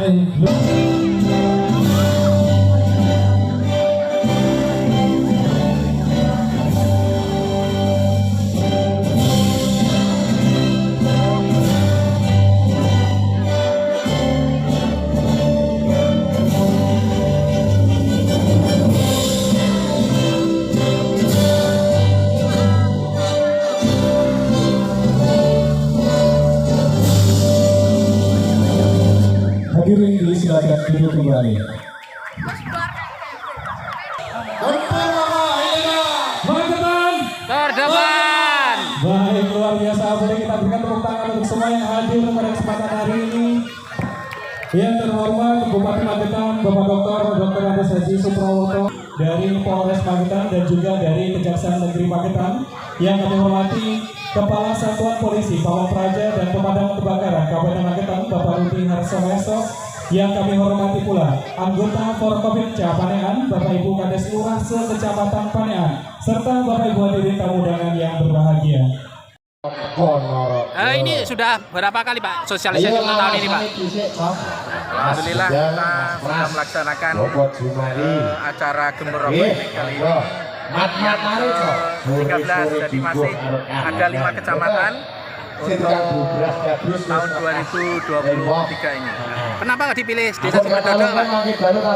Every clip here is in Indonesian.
Hadirin disilakan duduk kembali. Terdepan. Baik, luar biasa. Boleh kita berikan tepuk tangan untuk semua yang hadir pada kesempatan hari ini. Yang terhormat Bupati Magetan, Bapak Dr. Andes Haji Suprawoto dari Polres Magetan dan juga dari Kejaksaan Negeri Magetan. Yang kami hormati Kepala Satuan Polisi Pamong Praja dan Pemadam Kebakaran Kabupaten Magetan, Bapak Rudi Harsomeso. Yang kami hormati pula anggota Forkopimda Panean, Bapak Ibu Kades Lurah se-Kecamatan Panean, serta Bapak Ibu hadirin tamu undangan yang berbahagia. Ini sudah berapa kali Pak sosialisasi untuk tahun ini Pak? Alhamdulillah kita sudah melaksanakan acara Gembor Rokok ini kali ini yang ke-13, jadi masih ada 5 kecamatan untuk tahun 2023 ini. Kenapa nggak dipilih Desa Sumberdodol Pak?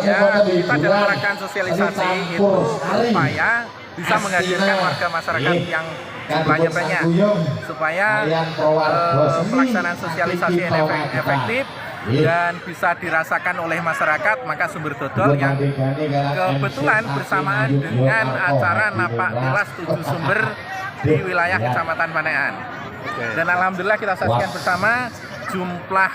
Ya, kita dalam rangka sosialisasi itu berupaya bisa menghadirkan warga masyarakat yang jumlahnya banyak supaya pelaksanaan sosialisasi efektif dan bisa dirasakan oleh masyarakat. Maka Sumberdodol yang kebetulan bersamaan dengan acara napak tilas 7 sumber di wilayah Kecamatan Panean. Dan alhamdulillah kita saksikan bersama jumlah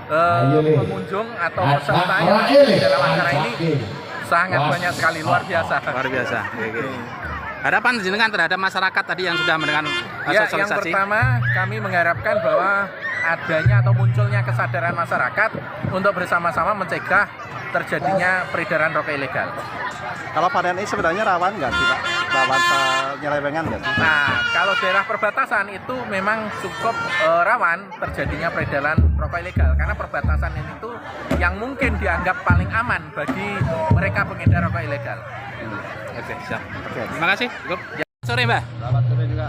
pengunjung atau peserta yang di dalam acara ini sangat banyak sekali, luar biasa. Luar biasa. Harapan jenengan terhadap masyarakat tadi yang sudah mendengar sosialisasi? Yang pertama, kami mengharapkan bahwa adanya atau munculnya kesadaran masyarakat untuk bersama-sama mencegah terjadinya peredaran rokok ilegal. Kalau Panean ini sebenarnya rawan nggak sih Pak? Rawan penyelewengan nggak sih? Nah, kalau daerah perbatasan itu memang cukup rawan terjadinya peredaran rokok ilegal, karena perbatasan itu yang mungkin dianggap paling aman bagi mereka pengedar rokok ilegal. Oke, siap. Terima kasih. Sore Mbak. Selamat sore juga.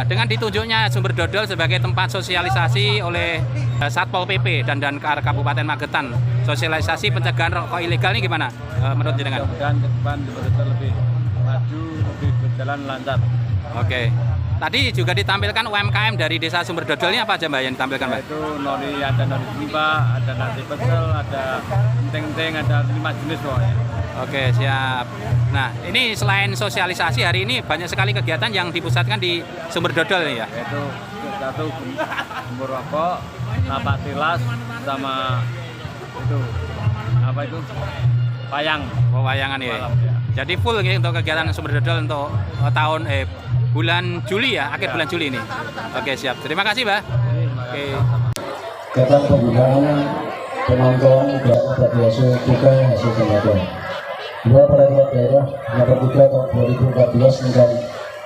Dengan ditunjuknya Sumberdodol sebagai tempat sosialisasi oleh Satpol PP dan Kabupaten Magetan, sosialisasi pencegahan rokok ilegal ini gimana menurut jenengan? Mudah-mudahan ke depan Sumberdodol lebih maju, lebih berjalan lancar. Oke. Tadi juga ditampilkan UMKM dari Desa Sumberdodol ini apa aja Mbak yang ditampilkan Mbak? Itu ada nori gimba, ada nasi pecel, ada enteng-enteng, ada 5 jenis pokoknya. Oke, siap. Nah, ini selain sosialisasi hari ini banyak sekali kegiatan yang dipusatkan di Sumberdodol ya. Yaitu satu gembor rokok, napak tilas, sama itu apa itu wayang. Oh, wayangan ya. Malam, ya. Jadi full ya untuk kegiatan Sumberdodol untuk bulan Juli ya, akhir bulan Juli ini. Oke, siap. Terima kasih, Mbak. Oke. Kegiatan pembinaan penonton dan biasa juga hasil pengaduan. Dua peraturan daerah nomor 3 tahun 2014 tentang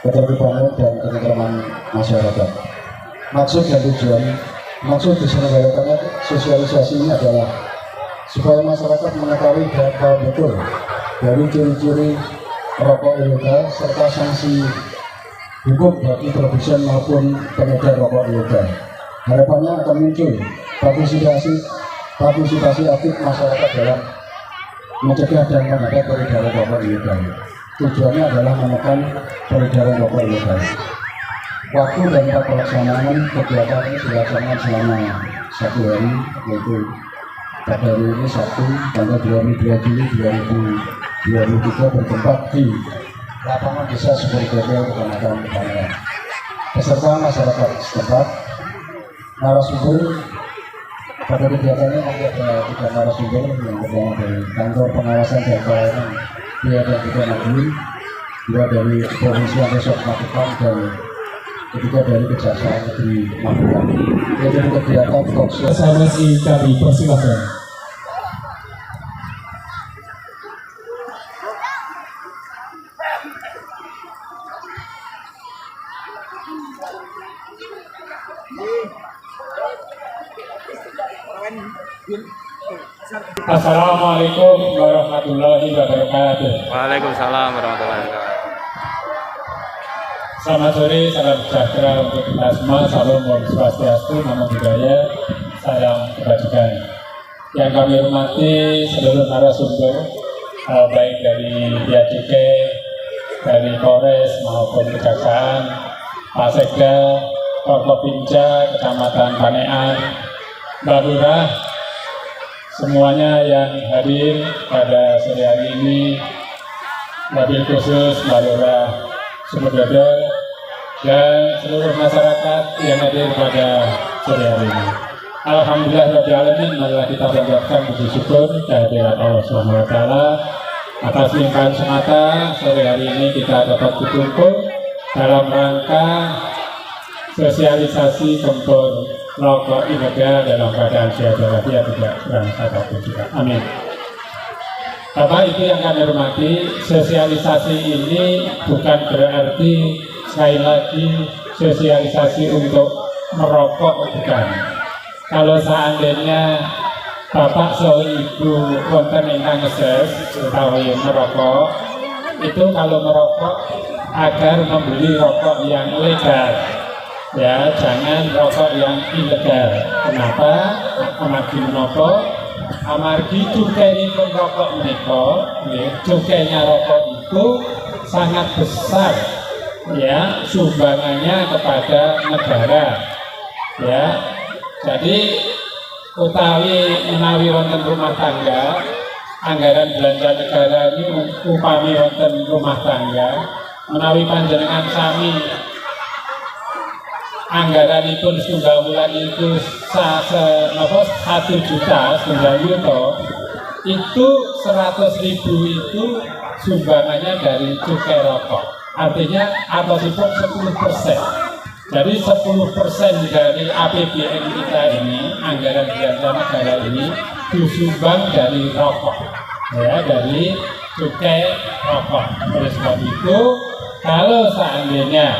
ketertiban dan ketentraman masyarakat. Maksud diselenggarakannya sosialisasi ini adalah supaya masyarakat mengetahui dan tahu betul dari ciri-ciri rokok ilegal serta sanksi hukum bagi produsen maupun pengedar rokok ilegal. Harapannya akan muncul partisipasi aktif masyarakat dalam mencegah dan menghadapi peredaran rokok ilegal. Tujuannya adalah menekan peredaran rokok ilegal. Waktu dan tempat pelaksanaan kegiatan ini dilaksanakan selama 1 hari, yaitu pada hari ini Sabtu tanggal 22 Juli 2023 bertempat di lapangan Desa Sumberdodol Kecamatan Panean. Beserta masyarakat setempat, narasumber pada kegiatan ini ada 3 narasumber yang pertama dari kantor pengawasan dan pelayanan Bea dan Cukai Negeri, 2 dari Provinsi Resort Magetan dan ketiga dari Kejaksaan Negeri Magetan. Yaitu kegiatan talkshow. SMSI kami persilakan. Assalamualaikum warahmatullahi wabarakatuh. Waalaikumsalam warahmatullahi wabarakatuh. Selamat sore, salam sejahtera untuk kita semua. Salam Om Swastiastu, Namo Buddhaya, salam kebajikan. Yang kami hormati seluruh narasumber, baik dari Bea Cukai, dari Polres maupun Kejaksaan, Pak Sekda, Forkopimda, Kecamatan Panean, Mbak Lurah, semuanya yang hadir pada sore hari ini, wabil khusus Mbak Lurah Sumerdodol dan seluruh masyarakat yang hadir pada sore hari ini. Alhamdulillah Rabbil Alamin, marilah kita panjatkan puji syukur kehadirat Allah Subhanahu wa Ta'ala atas limpahan semata sore hari ini kita dapat berkumpul dalam rangka sosialisasi gempur rokok ilegal dalam keadaan sehat walafiat tidak kurang satupun juga. Amin. Bapak Ibu yang kami hormati, sosialisasi ini bukan berarti sekali lagi sosialisasi untuk merokok, bukan. Kalau seandainya Bapak so Ibu wonten ingkang ngeses utawi merokok, itu kalau merokok agar membeli rokok yang legal. Ya, jangan rokok yang ilegal. Kenapa? Amargi menapa? Amargi cukai pun rokok menika, cukainya rokok itu sangat besar, ya, sumbangannya kepada negara, ya. Jadi utawi menawi wonten rumah tangga, anggaran belanja negara ini upami wonten rumah tangga, menawi panjenengan sami anggaranipun setunggal bulan itu 1 juta setunggal yuto, itu 100.000 itu sumbangannya dari cukai rokok. Artinya atosipun 10%. Jadi 10% dari APBN kita ini, anggaran belanja negara ini disumbang dari rokok, ya, dari cukai rokok. Oleh sebab itu, kalau seandainya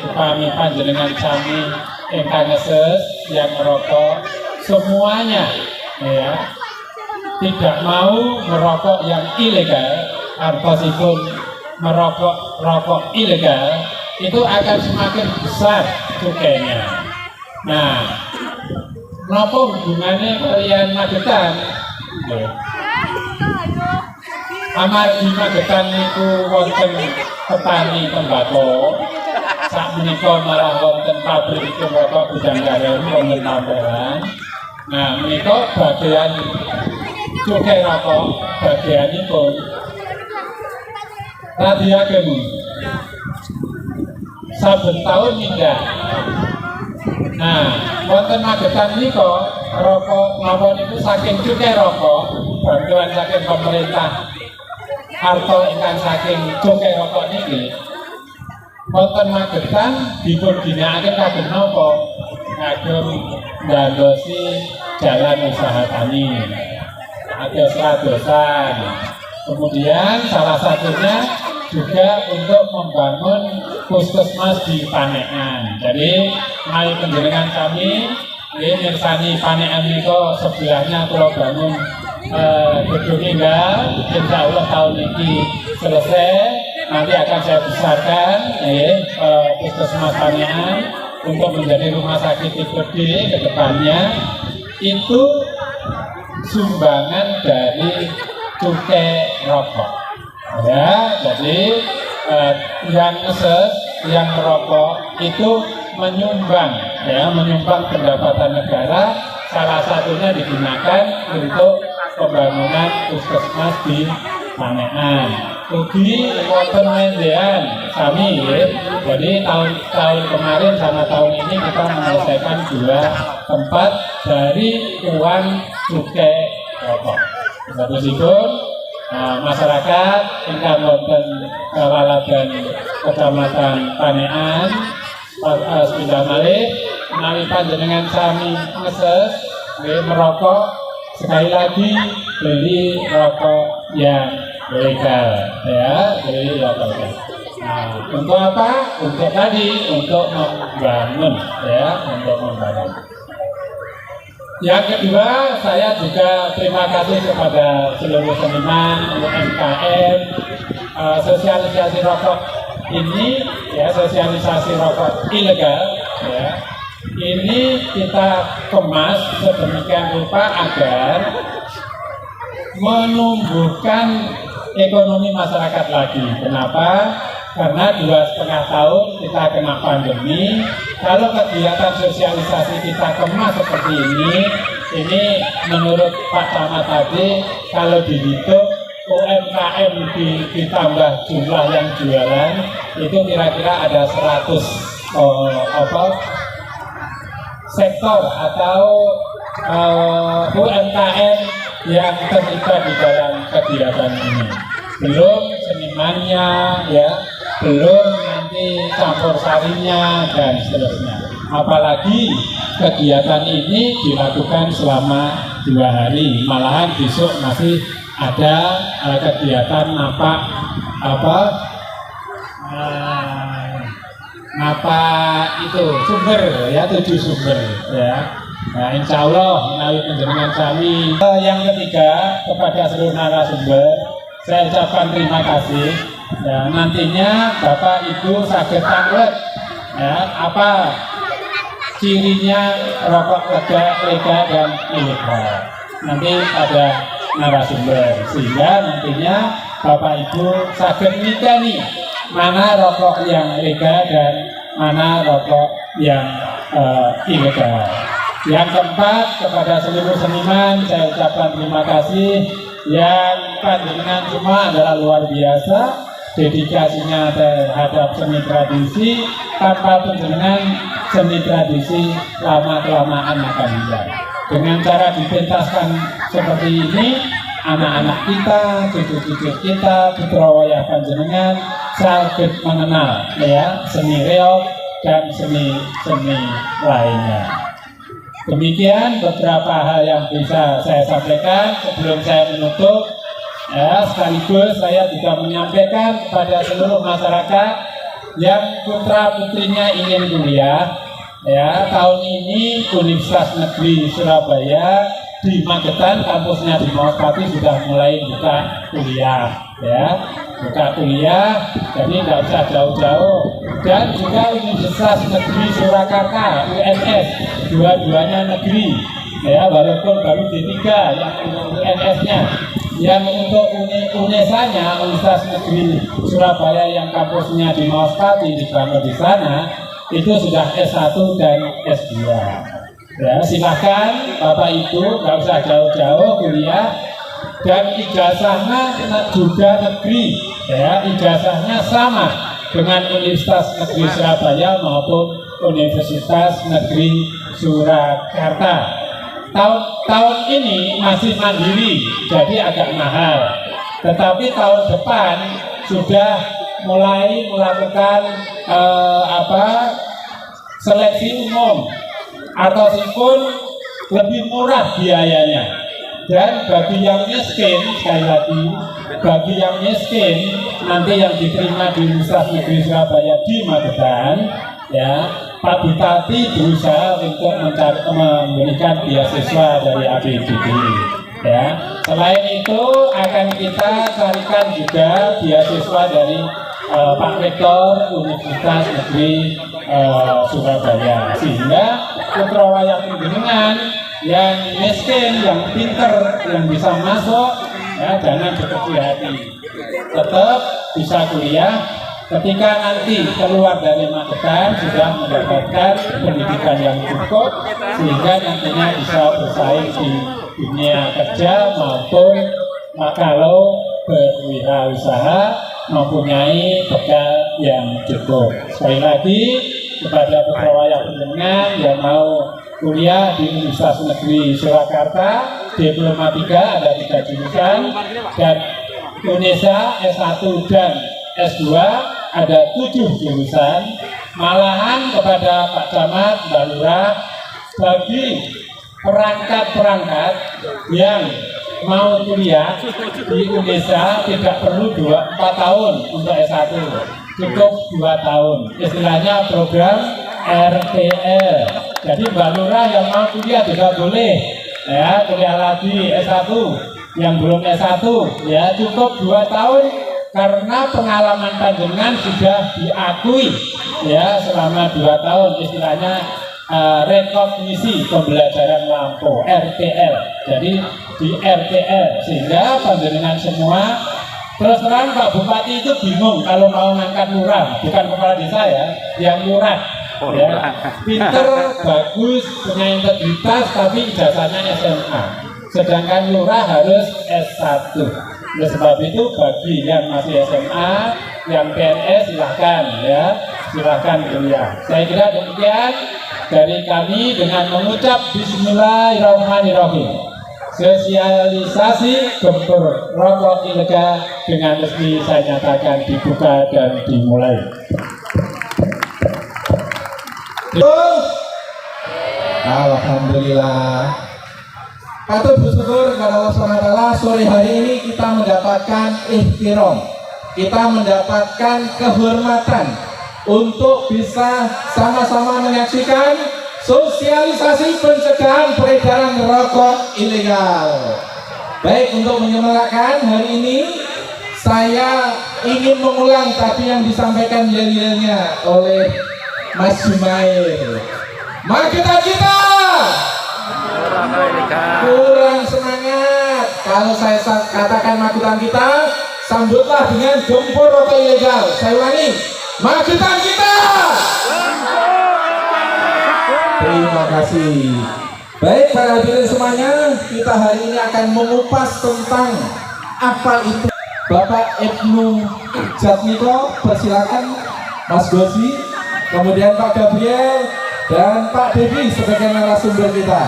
upami panjenengan sami ingkang ngeses yang merokok, semuanya ya tidak mau merokok yang ilegal, artosipun merokok rokok ilegal, itu akan semakin besar cukainya. Nah, kenapa hubungannya kalian Magetan? Amargi Magetan itu wonten petani tembakau, sak menika malah wonten pabrik rokok Gudang Garam wonten tambahan. Nah, menika bagian cukai rokok bagianipun radiaken saben tahun mindah. Nah, wonten Magetan menika rokok mawon niku saking cukai rokok, bantuan saking pemerintah harta ingkang saking cukai rokok niki wonten Magetan dipun ginakaken kagem napa? Kagem ndadosi jalan usaha tani, ada seradosan. Kemudian salah satunya juga untuk membangun puskesmas di Panean. Jadi menawi panjenengan kami mirsani Panean niku sebelahnya kula bangun gedung tinggal, insya Allah tahun ini selesai, nanti akan saya besarkan puskesmas Panean untuk menjadi rumah sakit tipe D ke depannya. Itu sumbangan dari cukai rokok, ya. Jadi yang ngeses, yang merokok itu menyumbang, ya, menyumbang pendapatan negara. Salah satunya digunakan untuk pembangunan puskesmas di Panean. Ugi wonten mendean kami, ya. Jadi tahun kemarin sama tahun ini kita menyelesaikan 2 tempat dari uang cukai rokok. Terus itu masyarakat ingkang wonten Waladadan Kecamatan Panean sepindah malih menawi panjenengan sami ngeses merokok, sekali lagi beli rokok yang legal, ya, beli rokok legal. Nah, untuk apa? Untuk tadi, untuk membangun, ya, untuk membangun. Yang kedua, saya juga terima kasih kepada seluruh seniman, UMKM, sosialisasi rokok ini, ya, sosialisasi rokok ilegal, ya, ini kita kemas sedemikian rupa agar menumbuhkan ekonomi masyarakat lagi. Kenapa? Karena 2,5 tahun kita kena pandemi. Kalau kegiatan sosialisasi kita kemas seperti ini menurut Pak Camat tadi, kalau dihitung UMKM ditambah jumlah yang jualan, itu kira-kira ada 100 sektor atau UMKM yang terlibat di dalam kegiatan ini. Belum senimannya, ya, belum nanti campur sarinya dan seterusnya. Apalagi kegiatan ini dilakukan selama 2 hari, malahan besok masih ada kegiatan napak itu sumber, ya, 7 sumber, ya. Nah, insya Allah melalui penjenengan kami. Yang ketiga, kepada seluruh narasumber saya ucapkan terima kasih. Ya, nantinya Bapak Ibu saged tanglet, ya, apa cirinya rokok legal dan ilegal. Nanti ada narasumber, sehingga nantinya Bapak Ibu saged niteni mana rokok yang legal dan mana rokok yang ilegal. Yang keempat, kepada seluruh seniman saya ucapkan terima kasih. Yang panjenengan semua adalah luar biasa, dedikasinya terhadap seni tradisi. Tanpa panjenengan seni tradisi lama-kelamaan akan hilang. Dengan cara dipentaskan seperti ini, anak-anak kita, cucu-cucu kita, putra panjenengan sangat mengenal, ya, seni reog dan seni lainnya. Demikian beberapa hal yang bisa saya sampaikan sebelum saya menutup. Ya, sekaligus saya juga menyampaikan kepada seluruh masyarakat yang putra putrinya ingin kuliah. Ya, tahun ini Universitas Negeri Surabaya di Magetan, kampusnya di Mawaspati sudah mulai buka kuliah, ya, buka kuliah. Jadi tidak usah jauh-jauh. Dan juga Universitas Negeri Surakarta UNS, dua-duanya negeri, ya, walaupun baru D3 yang untuk UNS-nya. Yang untuk UNESA-nya, Universitas Negeri Surabaya yang kampusnya di Mawaspati dibangun di sana, itu sudah S1 dan S2. Ya, silakan Bapak Ibu, nggak usah jauh-jauh kuliah. Dan ijazahnya juga negeri, ya, ijazahnya sama dengan Universitas Negeri Surabaya maupun Universitas Negeri Surakarta. Tahun ini masih mandiri, jadi agak mahal. Tetapi tahun depan sudah mulai melakukan seleksi umum, ataupun lebih murah biayanya. Dan bagi yang miskin, sekali lagi, bagi yang miskin nanti yang diterima di Universitas Negeri Surabaya di Magetan, ya, Pak Bupati berusaha untuk memberikan beasiswa dari APBD. Ya, selain itu akan kita carikan juga beasiswa dari Pak Rektor Universitas Negeri Surabaya, sehingga putra wayang panjenengan yang miskin, yang pinter, yang bisa masuk, ya, jangan berkecil hati, tetap bisa kuliah. Ketika nanti keluar dari Magetan sudah mendapatkan pendidikan yang cukup, sehingga nantinya bisa bersaing di dunia kerja maupun kalau berwirausaha mempunyai bekal yang cukup. Sekali lagi kepada putra wayang panjenengan yang mau kuliah di Universitas Negeri Surakarta, Diploma 3 ada 3 jurusan, dan UNESA S1 dan S2 ada 7 jurusan. Malahan kepada Pak Camat, Mbak Lurah, bagi perangkat-perangkat yang mau kuliah di UNESA tidak perlu 4 tahun untuk S1, cukup 2 tahun. Istilahnya program RTL, Jadi Mbak Lurah yang mau kuliah juga boleh, ya, kuliah lagi S1, yang belum S1, ya cukup 2 tahun karena pengalaman panjenengan sudah diakui, ya, selama 2 tahun, istilahnya rekognisi pembelajaran lampau RTL. Jadi di RTL, sehingga panjenengan semua, terus terang Pak Bupati itu bingung kalau mau ngangkat lurah, bukan kepala desa ya, yang lurah, ya, pinter, bagus, punya integritas, tapi ijazahnya SMA, sedangkan lurah harus S1. Oleh sebab itu bagi yang masih SMA, yang PNS silahkan, ya, silahkan kuliah. Saya kira demikian dari kami dengan mengucap Bismillahirrahmanirrahim. Sosialisasi gempur rokok ilegal dengan resmi saya nyatakan dibuka dan dimulai. Alhamdulillah. Patut bersyukur kepada Allah SWT, sore hari ini kita mendapatkan ihtiram, kita mendapatkan kehormatan untuk bisa sama-sama menyaksikan sosialisasi pencegahan peredaran rokok ilegal. Baik, untuk menyemarakan hari ini saya ingin mengulang tadi yang disampaikan yel-yelnya oleh Mas Jumair. Magetan kita kurang semangat. Kalau saya katakan Magetan kita, sambutlah dengan gempur rokok ilegal. Saya ulangi, Magetan kita. Terima kasih. Baik para hadirin semuanya, kita hari ini akan mengupas tentang apa itu. Bapak Ibnu Jatmiko, persilakan Mas Gozi, kemudian Pak Gabriel dan Pak Dedi sebagai narasumber kita.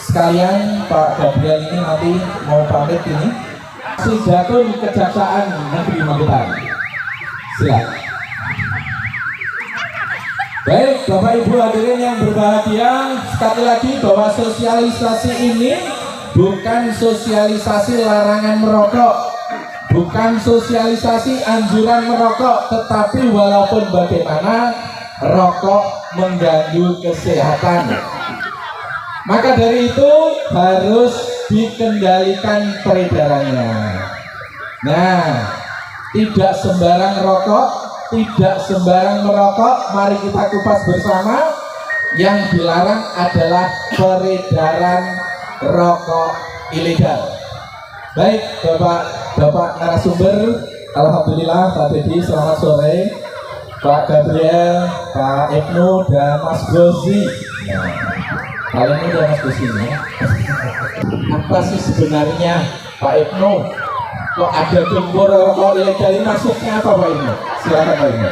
Sekalian Pak Gabriel ini nanti mau pamit ini. Sejatun Kejaksaan Negeri Magetan. Silakan. Baik, Bapak Ibu hadirin yang berbahagia, sekali lagi bahwa sosialisasi ini bukan sosialisasi larangan merokok, bukan sosialisasi anjuran merokok, tetapi walaupun bagaimana rokok mengganggu kesehatan, maka dari itu harus dikendalikan peredarannya. Nah, tidak sembarang rokok, tidak sembarang merokok. Mari kita kupas bersama. Yang dilarang adalah peredaran rokok ilegal. Baik, Bapak narasumber, alhamdulillah Pak Dedi, selamat sore. Pak Gabriel, Pak Ibnu dan Mas Gozi. Kali ini ada Mas Gozi ya. Apa sih sebenarnya Pak Ibnu? Kok ada gempur rokok ilegal ini, maksudnya apa Pak Ibnu? Silakan Pak Ibnu.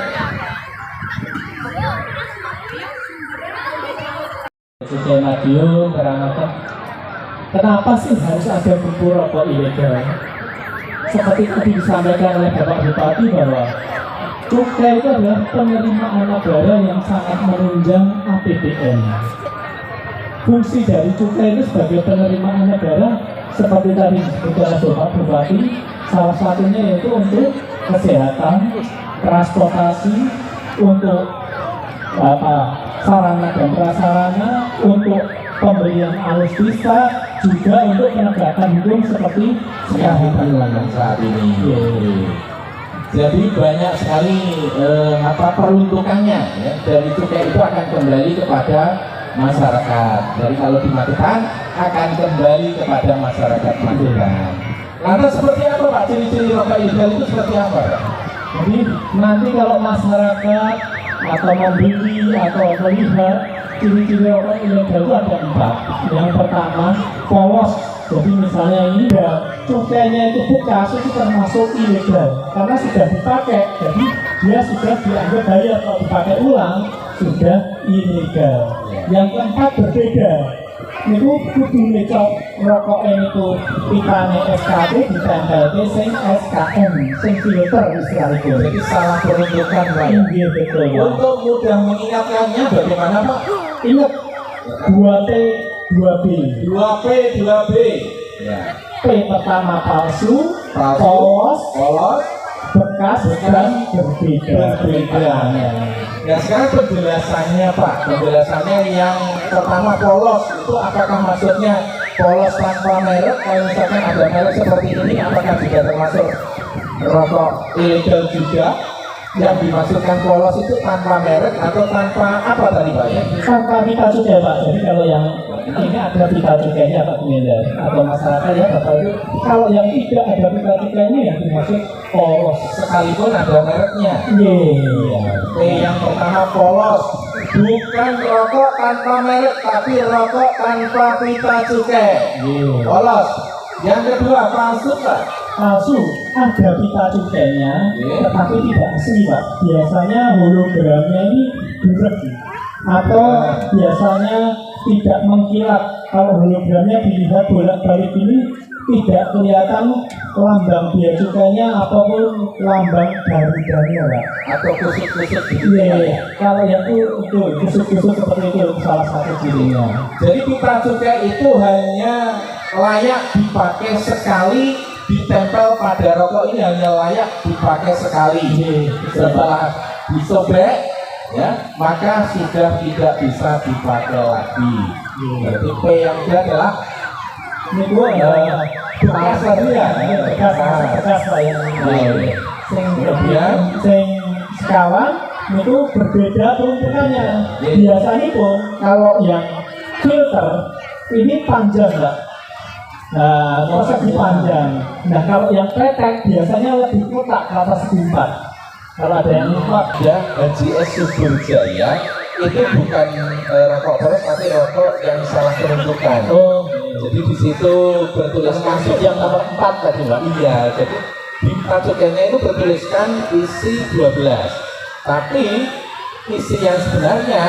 Saya Madiun, Karangaten. Kenapa sih harus ada gempur rokok ilegal? Seperti tadi disampaikan oleh Bapak Bupati bahwa cukai itu adalah penerimaan negara yang sangat menunjang APBN. Fungsi dari cukai itu sebagai penerimaan negara seperti tadi disebutkan oleh Bapak Bupati, salah satunya yaitu untuk kesehatan, transportasi, untuk sarana dan prasarana, untuk pemberian alutsista, juga untuk penegakan hukum seperti sekarang saat ini. Jadi banyak sekali peruntukannya, ya, dan itu akan kembali kepada masyarakat. Jadi kalau di Magetan akan kembali kepada masyarakat Magetan. Lantas seperti apa Pak ciri-ciri rokok ilegal itu seperti apa? Jadi nanti kalau masyarakat atau membeli atau melihat ciri-ciri rokok ilegal itu ada 4. Yang pertama, polos. Jadi misalnya ini ya, cukainya itu bekas, itu termasuk ilegal karena sudah dipakai. Jadi dia sudah dianggap bayar, kalau dipakai ulang sudah ilegal. Yang keempat berbeda. Itu kudu necok rokok itu pitane SKP ditempel ke sing SKM, sing filter istilahnya. Jadi salah peruntukan Pak. Iya betul. Untuk mudah mengingatkannya bagaimana Pak? Ingat 2T 2B. 2P 2B. Ya. P pertama palsu, Palsu, polos, polos, P bekas dan berbeda. Ya sekarang penjelasannya Pak, penjelasannya yang pertama polos itu apakah maksudnya polos tanpa merek? Kalau misalkan ada merek seperti ini, apakah juga termasuk rokok ilegal juga? Yang dimaksudkan polos itu tanpa merek atau tanpa apa tadi Pak ya? Tanpa pita cukai Pak. Jadi kalau yang ini ada pita cukainya Pak Geminder atau masyarakat ya Bapak itu, kalau yang tidak ada pita cukainya yang dimaksud polos. Sekalipun ada mereknya. Iya. Yang pertama polos, bukan rokok tanpa merek tapi rokok tanpa pita cukai. Polos. Yang kedua palsu Pak. Palsu, ada pita cukainya, tetapi tidak asli Pak. Biasanya hologramnya ini burak atau biasanya tidak mengkilat. Kalau hologramnya dilihat bolak-balik ini tidak kelihatan lambang bea cukainya ataupun lambang Garudanya Pak. Atau kusut-kusut gitu. Iya, kalau yang itu kusut-kusut seperti itu salah satu cirinya. Jadi pita cukai itu hanya layak dipakai sekali, ditempel pada rokok ini hanya layak dipakai sekali. Setelah disobek ya, maka sudah tidak bisa dipakai lagi. Berarti P yang dia adalah Ini gua bekas tadi ya. bekas Pak yang Kemudian sing sekawan itu berbeda peruntukannya. Biasanya pun kalau yang filter ini panjang Pak. Nah, lebih panjang. Nah, kalau yang kretek biasanya lebih kotak ke atas tingkat. Kalau ada yang lupa ya, HJS Subur Jaya itu bukan rokok polos tapi rokok yang salah peruntukan. Jadi di situ bertuliskan masuk yang nomor 4 tadi Pak. Iya, jadi di pita cukainya itu bertuliskan isi 12. Tapi isi yang sebenarnya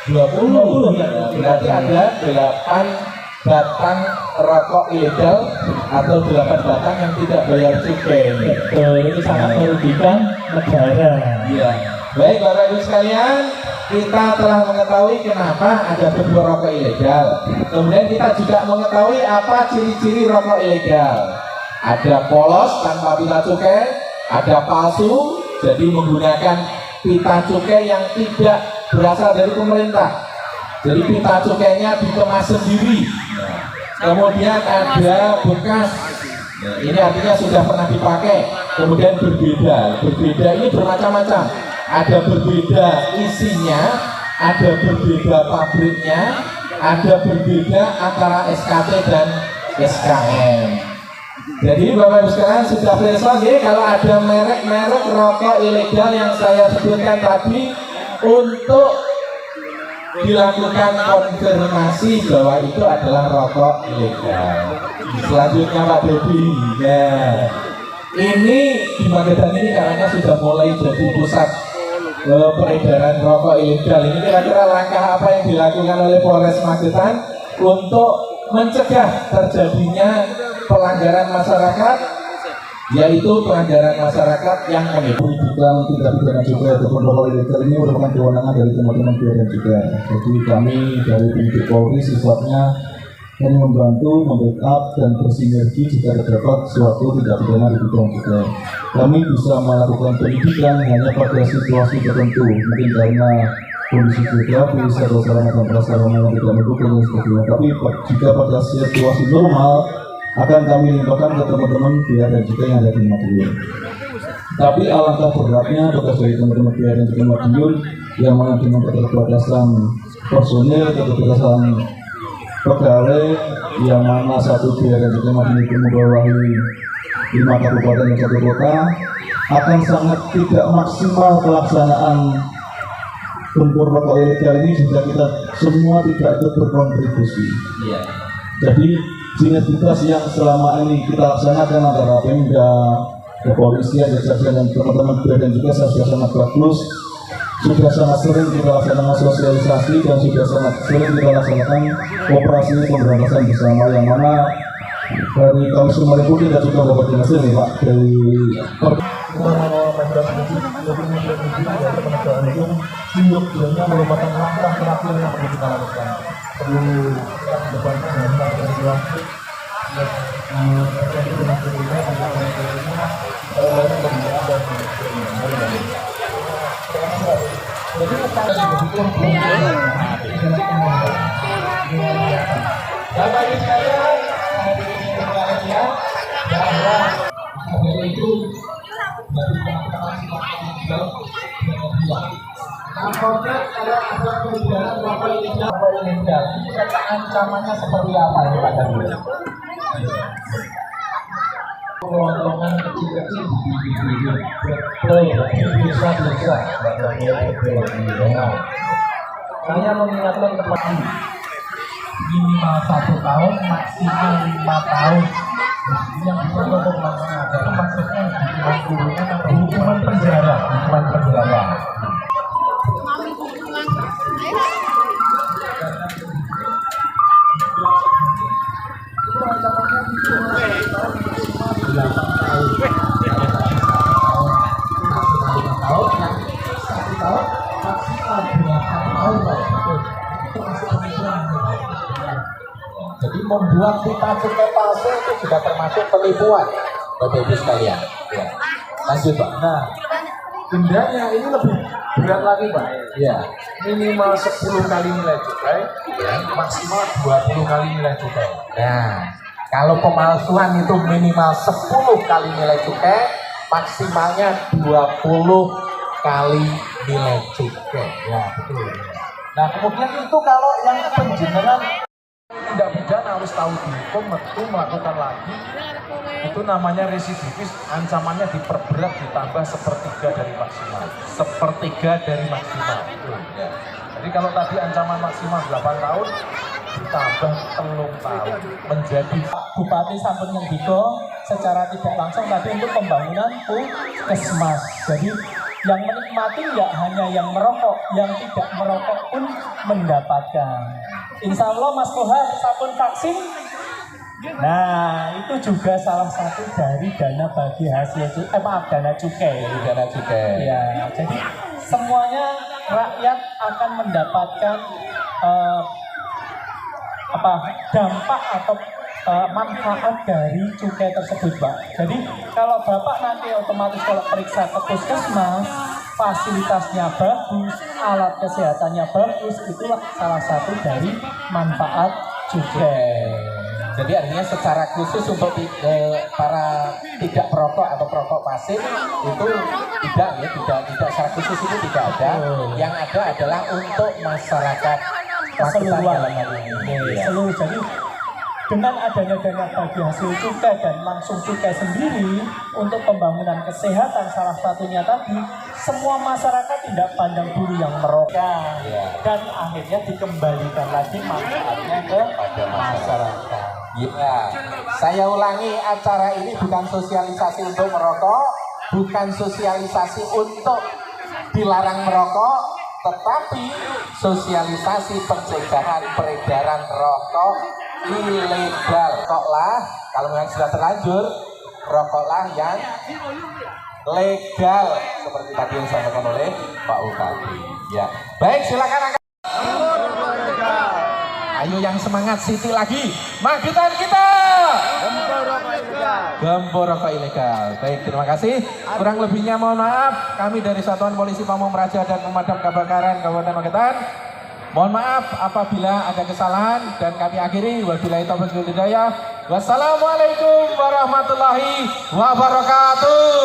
20. Berarti ada 8 batang rokok ilegal atau 8 batang yang tidak bayar cukai. Betul, itu sangat merugikan negara. Iya. Baik Bapak Ibu sekalian, kita telah mengetahui kenapa ada bentuk rokok ilegal. Kemudian kita juga mengetahui apa ciri-ciri rokok ilegal. Ada polos tanpa pita cukai, ada palsu, jadi menggunakan pita cukai yang tidak berasal dari pemerintah. Jadi pita cukainya dikemas sendiri. Kemudian ada bekas. Ini artinya sudah pernah dipakai. Kemudian berbeda. Berbeda ini bermacam-macam. Ada berbeda isinya, ada berbeda pabriknya, ada berbeda antara SKT dan SKM. Jadi Bapak Ibu sekalian sudah selesai ya, kalau ada merek-merek rokok ilegal yang saya sebutkan tadi untuk dilakukan konfirmasi bahwa itu adalah rokok ilegal. Selanjutnya Pak Dedi, ya ini di Magetan ini karena sudah mulai jadi pusat peredaran rokok ilegal. Ini kira-kira langkah apa yang dilakukan oleh Polres Magetan untuk mencegah terjadinya pelanggaran masyarakat, yaitu pelanggaran masyarakat yang menimbulkan tindak pidana cukai ataupun rokok ilegal ini merupakan kewenangan dari teman-teman bea dan cukai. Jadi kami dari penyidik Polri sifatnya hanya membantu, membackup dan bersinergi jika terdapat suatu tindak pidana di bidang cukai. Kami bisa melakukan penyidikan hanya pada situasi tertentu, mungkin karena kondisi geografis atau sarana dan prasarana yang tidak mendukung dan sebagainya. Tapi jika pada situasi normal akan kami limpahkan ke teman-teman bea dan cukai yang ada di Madiun. Tapi alangkah beratnya tugas dari teman-teman bea dan cukai Madiun yang mana dengan keterbatasan personil, keterbatasan pegawai yang mana satu bea dan cukai Madiun itu membawahi 5 kabupaten dan 1 kota, akan sangat tidak maksimal pelaksanaan gempur rokok ilegal ini jika kita semua tidak ikut berkontribusi. Jadi sinergitas yang selama ini kita laksanakan antara Pemda, kepolisian, kejaksaan dan teman-teman bea dan juga sudah sangat bagus. Sudah sangat sering kita laksanakan sosialisasi dan sudah sangat sering kita laksanakan operasi pemberantasan bersama yang mana dari kami semua itu tidak juga dapat hasil nih Pak dari Sehingga merupakan langkah terakhir yang perlu kita lakukan. Perlu depannya dengan Ancamannya seperti apa ini Pak Darwin? Potongan kecil-kecil bisa saya mengingatkan teman minimal 1 tahun, maksimal 5 tahun. Yang bisa bermanfaat adalah maksudnya hukuman penjara, Jadi membuat pipa cukai palsu itu juga termasuk penipuan, Bapak Ibu sekalian. Ya. Lanjut Pak. Nah, dendanya ini lebih berat lagi Pak. Ya. Minimal 10 kali nilai cukai, maksimal 20 kali nilai cukai. Nah, kalau pemalsuan itu minimal 10 kali nilai cukai, maksimalnya 20 kali nilai cukai. Ya, betul. Nah, kemudian itu kalau yang penjenengan tidak pidana harus tahu dihukum, metu melakukan lagi, itu namanya residivis, ancamannya diperberat ditambah 1/3 dari maksimal. 1/3 dari maksimal. Ya. Jadi kalau tadi ancaman maksimal 8 tahun ditambah 3 tahun menjadi Bupati sampun ngendika secara tidak langsung tadi untuk pembangunan puskesmas. Jadi yang menikmati nggak hanya yang merokok, yang tidak merokok pun mendapatkan. Insya Allah Mas Kohar sampun vaksin. Nah, itu juga salah satu dari dana bagi hasil dana cukai. Dana cukai. Ya, jadi semuanya rakyat akan mendapatkan dampak atau manfaat dari cukai tersebut, Pak. Jadi kalau Bapak nanti otomatis kalau periksa ke puskesmas, fasilitasnya bagus, alat kesehatannya bagus, itulah salah satu dari manfaat cukai. Jadi artinya secara khusus untuk para tidak perokok atau perokok pasif itu tidak secara khusus itu tidak ada. Yang ada adalah untuk masyarakat keseluruhan ini. Seluruh. Jadi dengan adanya dana bagi hasil cukai dan langsung cukai sendiri untuk pembangunan kesehatan salah satunya tadi, semua masyarakat tidak pandang bulu yang merokok dan akhirnya dikembalikan lagi manfaatnya kepada masyarakat. Ya, saya ulangi, acara ini bukan sosialisasi untuk merokok, bukan sosialisasi untuk dilarang merokok, tetapi sosialisasi pencegahan peredaran rokok ilegal. Rokoklah, kalau memang sudah terlanjur, rokoklah yang legal seperti tadi yang disampaikan oleh Pak Bupati. Ya, baik, silakan. Ayo yang semangat, Siti lagi. Magetan kita. Gempur rokok ilegal. Baik, terima kasih. Kurang lebihnya mohon maaf. Kami dari Satuan Polisi Pamung Praja dan Pemadam Kebakaran Kabupaten Magetan, mohon maaf apabila ada kesalahan dan kami akhiri. Wabillahi taufiq wal hidayah. Wassalamualaikum warahmatullahi wabarakatuh.